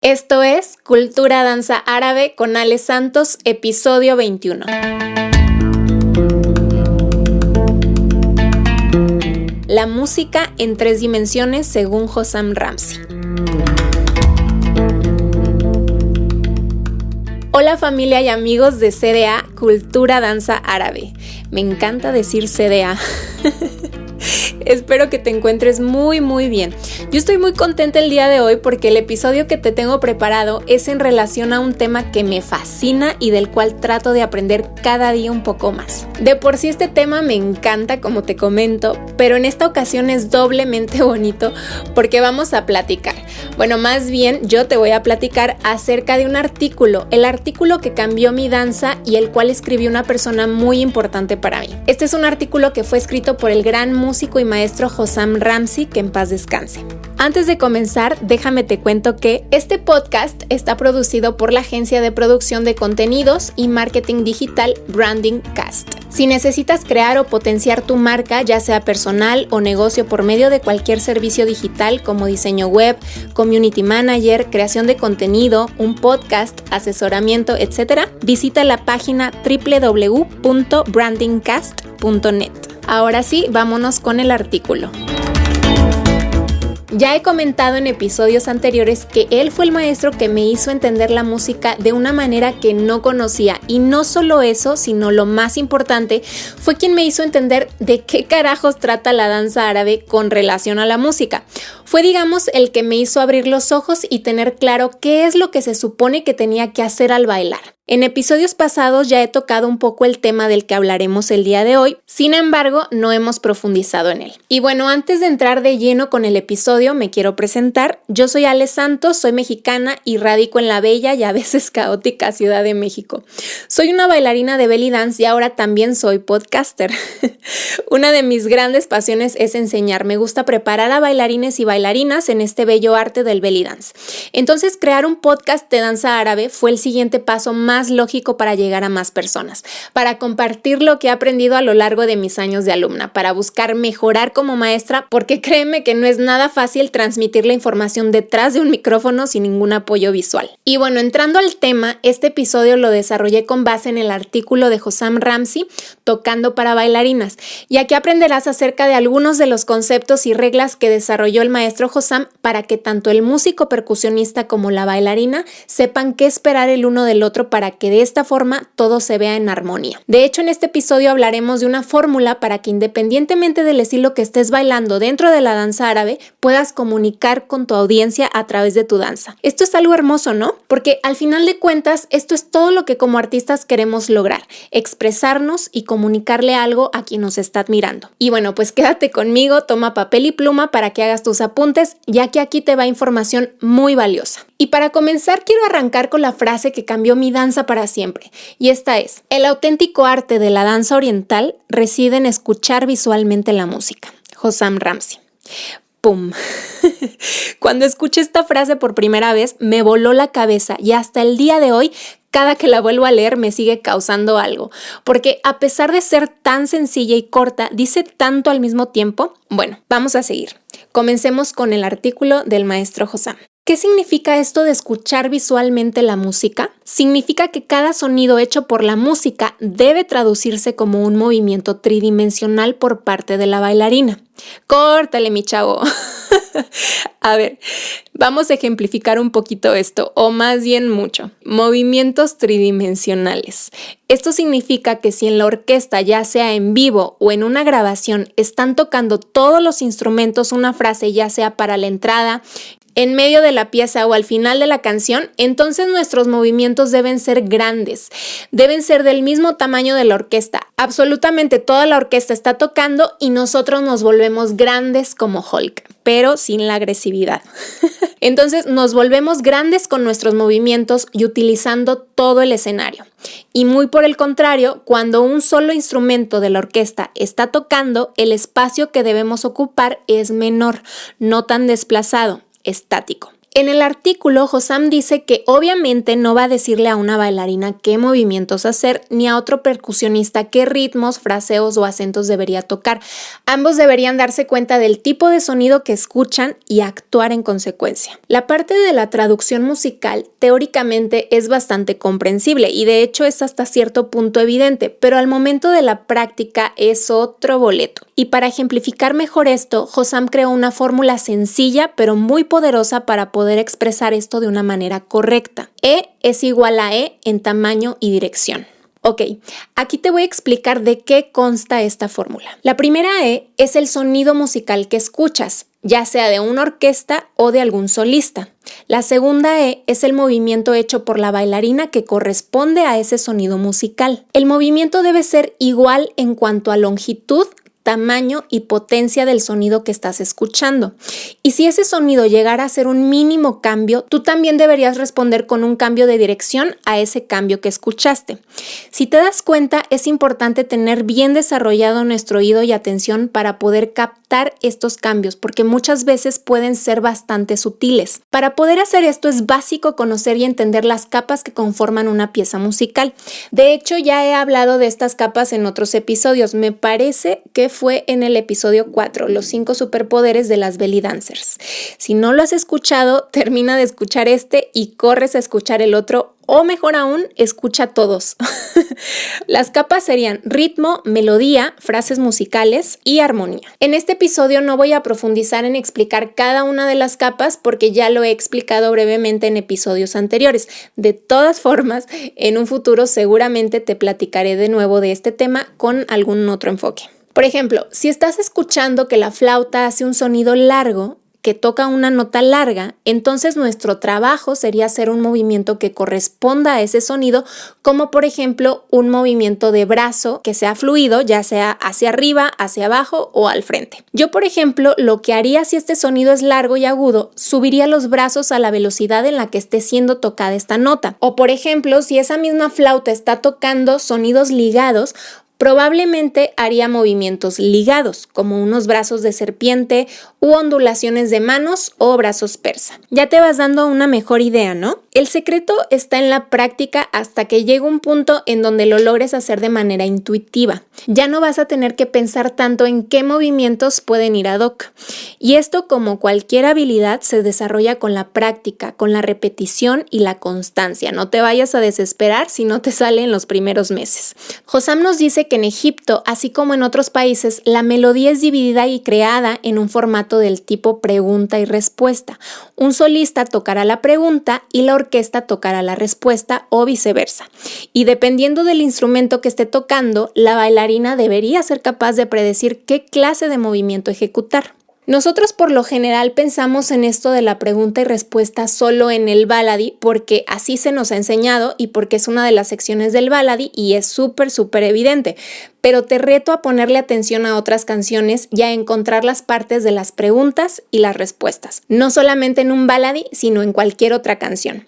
Esto es Cultura Danza Árabe con Ale Santos, episodio 21. La música en 3 dimensiones según Hossam Ramzi. Hola familia y amigos de CDA, Cultura Danza Árabe. Me encanta decir CDA. Espero que te encuentres muy bien. Yo estoy muy contenta el día de hoy porque el episodio que te tengo preparado es en relación a un tema que me fascina y del cual trato de aprender cada día un poco más. De por sí este tema me encanta, como te comento, pero en esta ocasión es doblemente bonito porque vamos a platicar. Bueno, más bien yo te voy a platicar acerca de un artículo, el artículo que cambió mi danza y el cual escribió una persona muy importante para mí. Este es un artículo que fue escrito por el gran músico y maestro Hossam Ramzi, que en paz descanse. Antes de comenzar, déjame te cuento que este podcast está producido por la agencia de producción de contenidos y marketing digital Branding Cast. Si necesitas crear o potenciar tu marca, ya sea personal o negocio por medio de cualquier servicio digital como diseño web, community manager, creación de contenido, un podcast, asesoramiento, etc., visita la página www.brandingcast.net. Ahora sí, vámonos con el artículo. Ya he comentado en episodios anteriores que él fue el maestro que me hizo entender la música de una manera que no conocía, y no solo eso, sino lo más importante, fue quien me hizo entender de qué carajos trata la danza árabe con relación a la música. Fue, digamos, el que me hizo abrir los ojos y tener claro qué es lo que se supone que tenía que hacer al bailar. En episodios pasados ya he tocado un poco el tema del que hablaremos el día de hoy, sin embargo, no hemos profundizado en él. Y bueno, antes de entrar de lleno con el episodio, me quiero presentar. Yo soy Ale Santos, soy mexicana y radico en la bella y a veces caótica Ciudad de México. Soy una bailarina de belly dance y ahora también soy podcaster. Una de mis grandes pasiones es enseñar. Me gusta preparar a bailarines y bailarinas en este bello arte del belly dance. Entonces, crear un podcast de danza árabe fue el siguiente paso más lógico para llegar a más personas, para compartir lo que he aprendido a lo largo de mis años de alumna, para buscar mejorar como maestra, porque créeme que no es nada fácil transmitir la información detrás de un micrófono sin ningún apoyo visual. Y bueno, entrando al tema, este episodio lo desarrollé con base en el artículo de Hossam Ramzi, Tocando para bailarinas, y aquí aprenderás acerca de algunos de los conceptos y reglas que desarrolló el maestro Hossam para que tanto el músico percusionista como la bailarina sepan qué esperar el uno del otro para que de esta forma todo se vea en armonía. De hecho, en este episodio hablaremos de una fórmula para que independientemente del estilo que estés bailando dentro de la danza árabe, puedas comunicar con tu audiencia a través de tu danza. Esto es algo hermoso, ¿no? Porque al final de cuentas, esto es todo lo que como artistas queremos lograr, expresarnos y comunicarle algo a quien nos está admirando. Y bueno, pues quédate conmigo, toma papel y pluma para que hagas tus apuntes, ya que aquí te va información muy valiosa. Y para comenzar, quiero arrancar con la frase que cambió mi danza para siempre, y esta es: el auténtico arte de la danza oriental reside en escuchar visualmente la música. Hossam Ramzi. ¡Pum! Cuando escuché esta frase por primera vez, me voló la cabeza y hasta el día de hoy, cada que la vuelvo a leer me sigue causando algo, porque a pesar de ser tan sencilla y corta, dice tanto al mismo tiempo. Bueno, vamos a seguir. Comencemos con el artículo del maestro Hossam. ¿Qué significa esto de escuchar visualmente la música? Significa que cada sonido hecho por la música debe traducirse como un movimiento tridimensional por parte de la bailarina. Córtale, mi chavo. A ver, vamos a ejemplificar un poquito esto, o más bien mucho. Movimientos tridimensionales. Esto significa que si en la orquesta, ya sea en vivo o en una grabación, están tocando todos los instrumentos una frase, ya sea para la entrada, en medio de la pieza o al final de la canción, entonces nuestros movimientos deben ser grandes, deben ser del mismo tamaño de la orquesta. Absolutamente toda la orquesta está tocando y nosotros nos volvemos grandes como Hulk, pero sin la agresividad. Entonces nos volvemos grandes con nuestros movimientos y utilizando todo el escenario. Y muy por el contrario, cuando un solo instrumento de la orquesta está tocando, el espacio que debemos ocupar es menor, no tan desplazado, estático. En el artículo, Hossam dice que obviamente no va a decirle a una bailarina qué movimientos hacer, ni a otro percusionista qué ritmos, fraseos o acentos debería tocar. Ambos deberían darse cuenta del tipo de sonido que escuchan y actuar en consecuencia. La parte de la traducción musical teóricamente es bastante comprensible y de hecho es hasta cierto punto evidente, pero al momento de la práctica es otro boleto. Y para ejemplificar mejor esto, Hossam creó una fórmula sencilla pero muy poderosa para poder expresar esto de una manera correcta. E es igual a E en tamaño y dirección. Ok, aquí te voy a explicar de qué consta esta fórmula. La primera E es el sonido musical que escuchas, ya sea de una orquesta o de algún solista. La segunda E es el movimiento hecho por la bailarina que corresponde a ese sonido musical. El movimiento debe ser igual en cuanto a longitud, tamaño y potencia del sonido que estás escuchando. Y si ese sonido llegara a ser un mínimo cambio, tú también deberías responder con un cambio de dirección a ese cambio que escuchaste. Si te das cuenta, es importante tener bien desarrollado nuestro oído y atención para poder captar estos cambios, porque muchas veces pueden ser bastante sutiles. Para poder hacer esto es básico conocer y entender las capas que conforman una pieza musical. De hecho, ya he hablado de estas capas en otros episodios. Me parece que fue en el episodio 4, los 5 superpoderes de las belly dancers. Si no lo has escuchado, termina de escuchar este y corres a escuchar el otro, o mejor aún, escucha todos. Las capas serían ritmo, melodía, frases musicales y armonía. En este episodio no voy a profundizar en explicar cada una de las capas porque ya lo he explicado brevemente en episodios anteriores. De todas formas, en un futuro seguramente te platicaré de nuevo de este tema con algún otro enfoque. Por ejemplo, si estás escuchando que la flauta hace un sonido largo, que toca una nota larga, entonces nuestro trabajo sería hacer un movimiento que corresponda a ese sonido, como por ejemplo un movimiento de brazo que sea fluido, ya sea hacia arriba, hacia abajo o al frente. Yo, por ejemplo, lo que haría si este sonido es largo y agudo, subiría los brazos a la velocidad en la que esté siendo tocada esta nota. O por ejemplo, si esa misma flauta está tocando sonidos ligados, probablemente haría movimientos ligados, como unos brazos de serpiente u ondulaciones de manos o brazos persa. Ya te vas dando una mejor idea, ¿no? El secreto está en la práctica hasta que llegue un punto en donde lo logres hacer de manera intuitiva. Ya no vas a tener que pensar tanto en qué movimientos pueden ir ad hoc. Y esto, como cualquier habilidad, se desarrolla con la práctica, con la repetición y la constancia. No te vayas a desesperar si no te sale en los primeros meses. Hossam nos dice que en Egipto, así como en otros países, la melodía es dividida y creada en un formato del tipo pregunta y respuesta. Un solista tocará la pregunta y la orquesta tocará la respuesta o viceversa. Y dependiendo del instrumento que esté tocando, la bailarina debería ser capaz de predecir qué clase de movimiento ejecutar. Nosotros por lo general pensamos en esto de la pregunta y respuesta solo en el Ballady porque así se nos ha enseñado y porque es una de las secciones del Ballady y es súper evidente. Pero te reto a ponerle atención a otras canciones y a encontrar las partes de las preguntas y las respuestas. No solamente en un Ballady, sino en cualquier otra canción.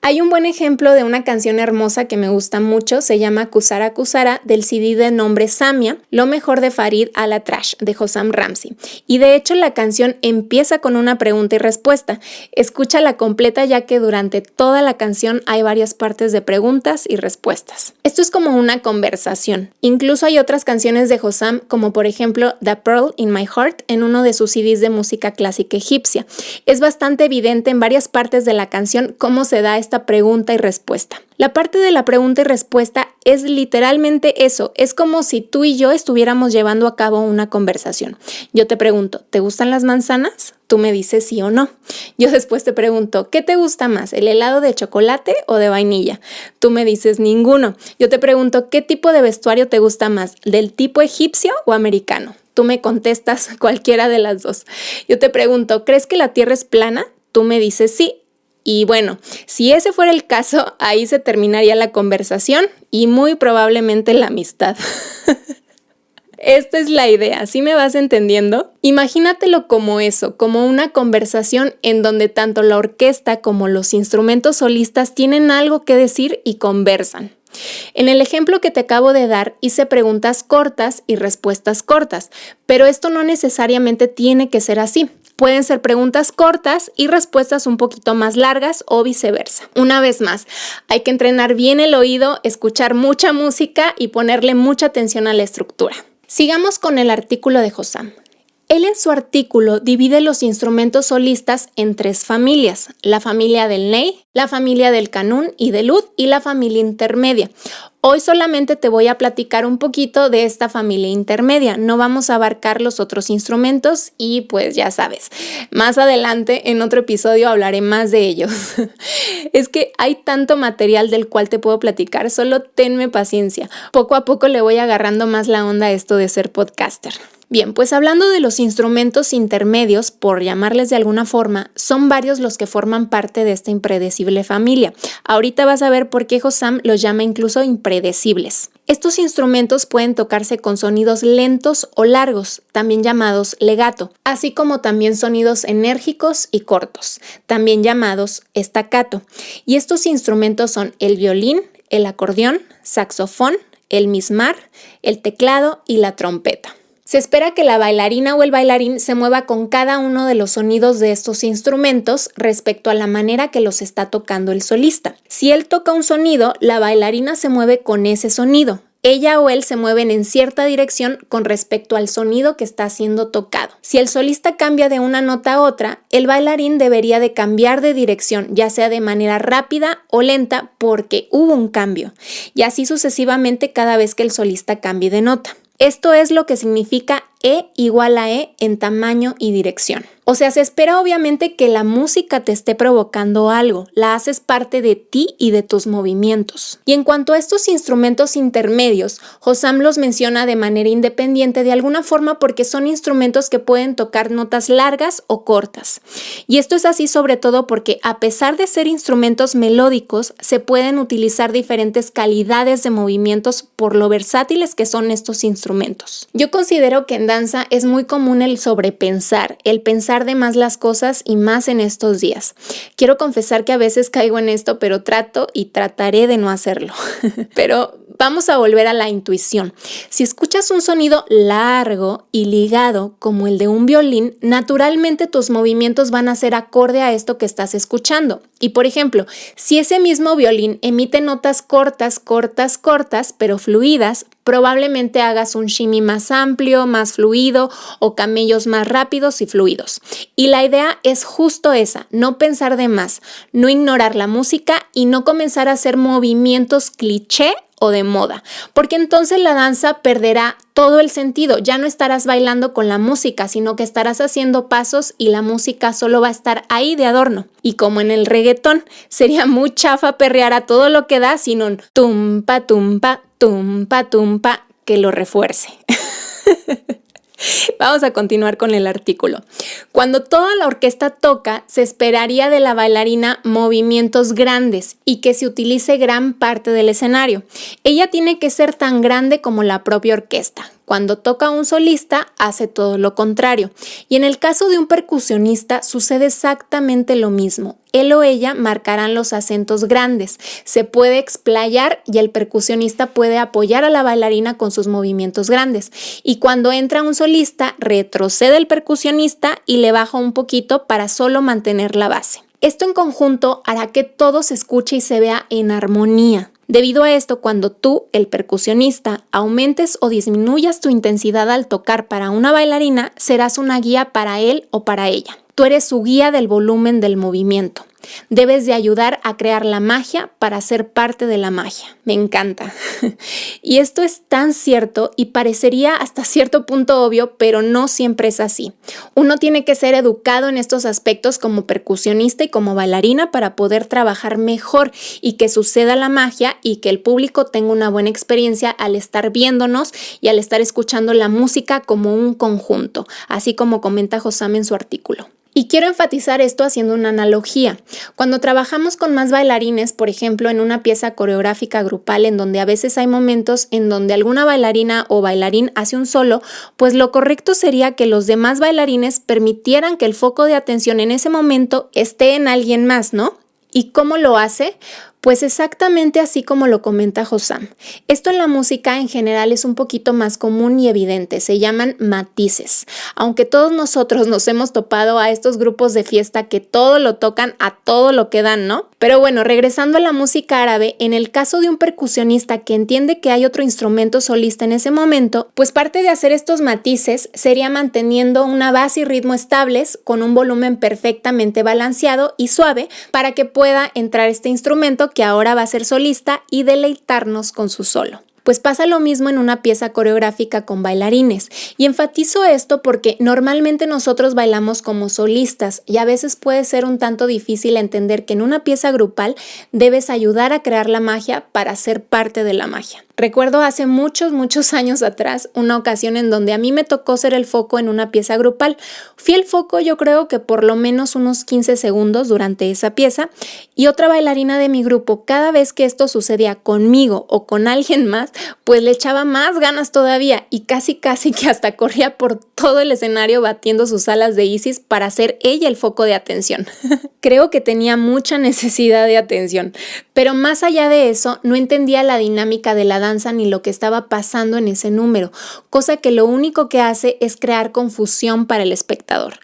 Hay un buen ejemplo de una canción hermosa que me gusta mucho, se llama Kusara Kusara, del CD de nombre Samia, lo mejor de Farid Al-Atrash, de Hossam Ramzi. Y de hecho la canción empieza con una pregunta y respuesta. Escúchala completa ya que durante toda la canción hay varias partes de preguntas y respuestas. Esto es como una conversación. Incluso hay otras canciones de Hossam, como por ejemplo The Pearl in My Heart, en uno de sus CDs de música clásica egipcia. Es bastante evidente en varias partes de la canción cómo se da esta pregunta y respuesta. La parte de la pregunta y respuesta es literalmente eso, es como si tú y yo estuviéramos llevando a cabo una conversación. Yo te pregunto, ¿te gustan las manzanas? Tú me dices sí o no. Yo después te pregunto, ¿qué te gusta más, el helado de chocolate o de vainilla? Tú me dices ninguno. Yo te pregunto, ¿qué tipo de vestuario te gusta más, del tipo egipcio o americano? Tú me contestas cualquiera de las dos. Yo te pregunto, ¿crees que la Tierra es plana? Tú me dices sí. Y bueno, si ese fuera el caso, ahí se terminaría la conversación y muy probablemente la amistad. Esta es la idea, ¿sí me vas entendiendo? Imagínatelo como eso, como una conversación en donde tanto la orquesta como los instrumentos solistas tienen algo que decir y conversan. En el ejemplo que te acabo de dar, hice preguntas cortas y respuestas cortas, pero esto no necesariamente tiene que ser así. Pueden ser preguntas cortas y respuestas un poquito más largas o viceversa. Una vez más, hay que entrenar bien el oído, escuchar mucha música y ponerle mucha atención a la estructura. Sigamos con el artículo de Hossam. Él en su artículo divide los instrumentos solistas en 3 familias: la familia del ney, la familia del canún y del ud y la familia intermedia. Hoy solamente te voy a platicar un poquito de esta familia intermedia, no vamos a abarcar los otros instrumentos y pues ya sabes, más adelante en otro episodio hablaré más de ellos. Es que hay tanto material del cual te puedo platicar, solo tenme paciencia. Poco a poco le voy agarrando más la onda a esto de ser podcaster. Bien, pues hablando de los instrumentos intermedios, por llamarles de alguna forma, son varios los que forman parte de esta impredecible familia. Ahorita vas a ver por qué Hossam los llama incluso impredecibles. Estos instrumentos pueden tocarse con sonidos lentos o largos, también llamados legato, así como también sonidos enérgicos y cortos, también llamados staccato. Y estos instrumentos son el violín, el acordeón, saxofón, el mizmar, el teclado y la trompeta. Se espera que la bailarina o el bailarín se mueva con cada uno de los sonidos de estos instrumentos respecto a la manera que los está tocando el solista. Si él toca un sonido, la bailarina se mueve con ese sonido. Ella o él se mueven en cierta dirección con respecto al sonido que está siendo tocado. Si el solista cambia de una nota a otra, el bailarín debería de cambiar de dirección, ya sea de manera rápida o lenta, porque hubo un cambio. Y así sucesivamente cada vez que el solista cambie de nota. Esto es lo que significa E igual a E en tamaño y dirección. O sea, se espera obviamente que la música te esté provocando algo, la haces parte de ti y de tus movimientos. Y en cuanto a estos instrumentos intermedios, Hossam los menciona de manera independiente de alguna forma porque son instrumentos que pueden tocar notas largas o cortas. Y esto es así sobre todo porque a pesar de ser instrumentos melódicos, se pueden utilizar diferentes calidades de movimientos por lo versátiles que son estos instrumentos. Yo considero que en danza es muy común el sobrepensar, el pensar de más las cosas y más en estos días. Quiero confesar que a veces caigo en esto, pero trato y trataré de no hacerlo. Pero vamos a volver a la intuición. Si escuchas un sonido largo y ligado como el de un violín, naturalmente tus movimientos van a ser acorde a esto que estás escuchando. Y por ejemplo, si ese mismo violín emite notas cortas, pero fluidas, probablemente hagas un shimmy más amplio, más fluido o camellos más rápidos y fluidos. Y la idea es justo esa, no pensar de más, no ignorar la música y no comenzar a hacer movimientos cliché o de moda, porque entonces la danza perderá todo el sentido. Ya no estarás bailando con la música, sino que estarás haciendo pasos y la música solo va a estar ahí de adorno. Y como en el reggaetón, sería muy chafa perrear a todo lo que da, sino un tumpa, tumpa, tumpa, tumpa, que lo refuerce. Vamos a continuar con el artículo. Cuando toda la orquesta toca, se esperaría de la bailarina movimientos grandes y que se utilice gran parte del escenario. Ella tiene que ser tan grande como la propia orquesta. Cuando toca un solista, hace todo lo contrario. Y en el caso de un percusionista, sucede exactamente lo mismo. Él o ella marcarán los acentos grandes. Se puede explayar y el percusionista puede apoyar a la bailarina con sus movimientos grandes. Y cuando entra un solista, retrocede el percusionista y le baja un poquito para solo mantener la base. Esto en conjunto hará que todo se escuche y se vea en armonía. Debido a esto, cuando tú, el percusionista, aumentes o disminuyas tu intensidad al tocar para una bailarina, serás una guía para él o para ella. Tú eres su guía del volumen del movimiento. Debes de ayudar a crear la magia para ser parte de la magia. Me encanta. Y esto es tan cierto y parecería hasta cierto punto obvio, pero no siempre es así. Uno tiene que ser educado en estos aspectos como percusionista y como bailarina para poder trabajar mejor y que suceda la magia y que el público tenga una buena experiencia al estar viéndonos y al estar escuchando la música como un conjunto, así como comenta Hossam en su artículo. Y quiero enfatizar esto haciendo una analogía. Cuando trabajamos con más bailarines, por ejemplo, en una pieza coreográfica grupal en donde a veces hay momentos en donde alguna bailarina o bailarín hace un solo, pues lo correcto sería que los demás bailarines permitieran que el foco de atención en ese momento esté en alguien más, ¿no? ¿Y cómo lo hace? Pues exactamente así como lo comenta Hossam. Esto en la música en general es un poquito más común y evidente, se llaman matices. Aunque todos nosotros nos hemos topado a estos grupos de fiesta que todo lo tocan a todo lo que dan, ¿no? Pero bueno, regresando a la música árabe, en el caso de un percusionista que entiende que hay otro instrumento solista en ese momento, pues parte de hacer estos matices sería manteniendo una base y ritmo estables con un volumen perfectamente balanceado y suave para que pueda entrar este instrumento que ahora va a ser solista y deleitarnos con su solo. Pues pasa lo mismo en una pieza coreográfica con bailarines, y enfatizo esto porque normalmente nosotros bailamos como solistas y a veces puede ser un tanto difícil entender que en una pieza grupal debes ayudar a crear la magia para ser parte de la magia. Recuerdo hace muchos años atrás una ocasión en donde a mí me tocó ser el foco en una pieza grupal. Fui el foco yo creo que por lo menos unos 15 segundos durante esa pieza, y otra bailarina de mi grupo, cada vez que esto sucedía conmigo o con alguien más, pues le echaba más ganas todavía y casi que hasta corría por todo el escenario batiendo sus alas de Isis para ser ella el foco de atención. Creo que tenía mucha necesidad de atención, pero más allá de eso no entendía la dinámica de la danza ni lo que estaba pasando en ese número, cosa que lo único que hace es crear confusión para el espectador.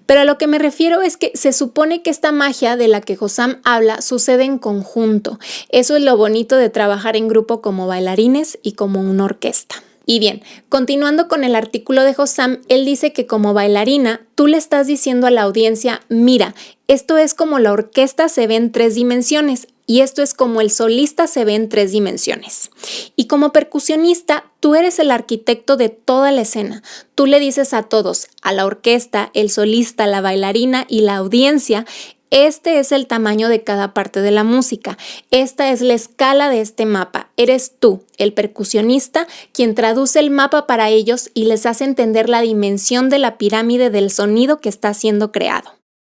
Pero a lo que me refiero es que se supone que esta magia de la que Hossam habla sucede en conjunto. Eso es lo bonito de trabajar en grupo como bailarines y como una orquesta. Y bien, continuando con el artículo de Hossam, él dice que como bailarina, tú le estás diciendo a la audiencia, mira, esto es como la orquesta se ve en 3 dimensiones y esto es como el solista se ve en 3 dimensiones. Y como percusionista, tú eres el arquitecto de toda la escena. Tú le dices a todos, a la orquesta, el solista, la bailarina y la audiencia, este es el tamaño de cada parte de la música. Esta es la escala de este mapa. Eres tú, el percusionista, quien traduce el mapa para ellos y les hace entender la dimensión de la pirámide del sonido que está siendo creado.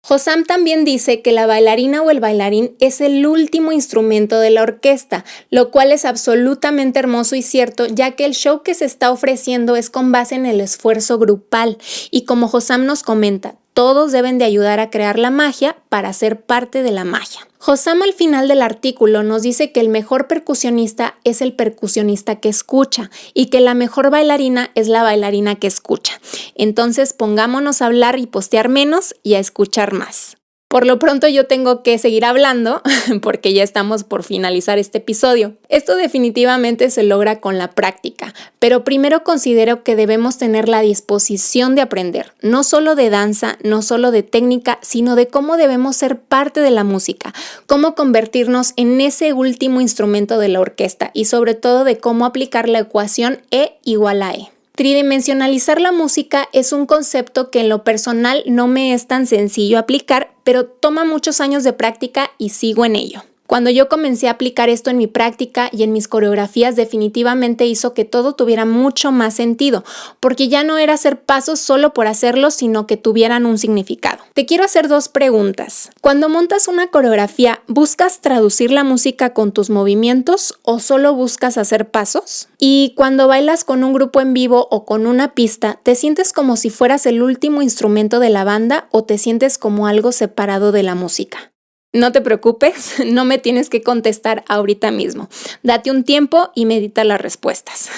Hossam también dice que la bailarina o el bailarín es el último instrumento de la orquesta, lo cual es absolutamente hermoso y cierto, ya que el show que se está ofreciendo es con base en el esfuerzo grupal y como Hossam nos comenta, todos deben de ayudar a crear la magia para ser parte de la magia. Hossam al final del artículo nos dice que el mejor percusionista es el percusionista que escucha y que la mejor bailarina es la bailarina que escucha. Entonces pongámonos a hablar y postear menos y a escuchar más. Por lo pronto yo tengo que seguir hablando porque ya estamos por finalizar este episodio. Esto definitivamente se logra con la práctica, pero primero considero que debemos tener la disposición de aprender, no solo de danza, no solo de técnica, sino de cómo debemos ser parte de la música, cómo convertirnos en ese último instrumento de la orquesta y sobre todo de cómo aplicar la ecuación E igual a E. Tridimensionalizar la música es un concepto que en lo personal no me es tan sencillo aplicar, pero toma muchos años de práctica y sigo en ello. Cuando yo comencé a aplicar esto en mi práctica y en mis coreografías, definitivamente hizo que todo tuviera mucho más sentido, porque ya no era hacer pasos solo por hacerlos, sino que tuvieran un significado. Te quiero hacer 2 preguntas. Cuando montas una coreografía, ¿buscas traducir la música con tus movimientos o solo buscas hacer pasos? Y cuando bailas con un grupo en vivo o con una pista, ¿te sientes como si fueras el último instrumento de la banda o te sientes como algo separado de la música? No te preocupes, no me tienes que contestar ahorita mismo. Date un tiempo y medita las respuestas.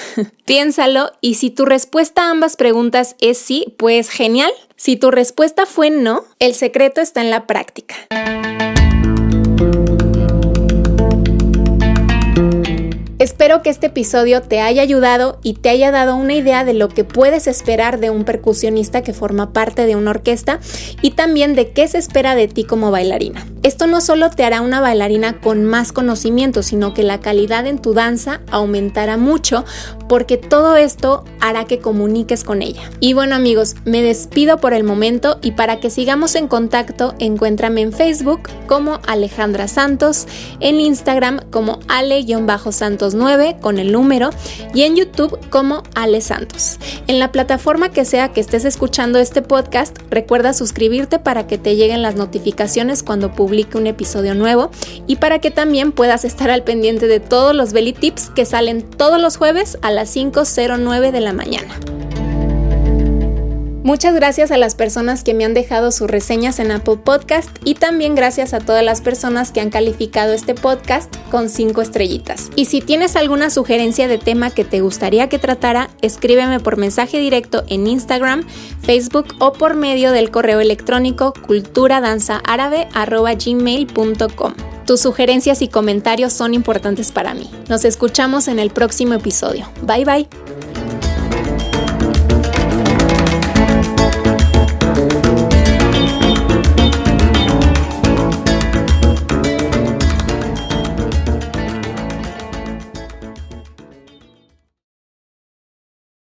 Piénsalo y si tu respuesta a ambas preguntas es sí, pues genial. Si tu respuesta fue no, el secreto está en la práctica. Espero que este episodio te haya ayudado y te haya dado una idea de lo que puedes esperar de un percusionista que forma parte de una orquesta y también de qué se espera de ti como bailarina. Esto no solo te hará una bailarina con más conocimiento, sino que la calidad en tu danza aumentará mucho porque todo esto hará que comuniques con ella. Y bueno amigos, me despido por el momento y para que sigamos en contacto, encuéntrame en Facebook como Alejandra Santos, en Instagram como ale_santos9 con el número y en YouTube como Ale Santos. En la plataforma que sea que estés escuchando este podcast, recuerda suscribirte para que te lleguen las notificaciones cuando publique un episodio nuevo y para que también puedas estar al pendiente de todos los Belly Tips que salen todos los jueves a las 5:09 de la mañana. Muchas gracias a las personas que me han dejado sus reseñas en Apple Podcast y también gracias a todas las personas que han calificado este podcast con 5 estrellitas. Y si tienes alguna sugerencia de tema que te gustaría que tratara, escríbeme por mensaje directo en Instagram, Facebook o por medio del correo electrónico culturadanzaarabe@gmail.com. Tus sugerencias y comentarios son importantes para mí. Nos escuchamos en el próximo episodio. Bye bye.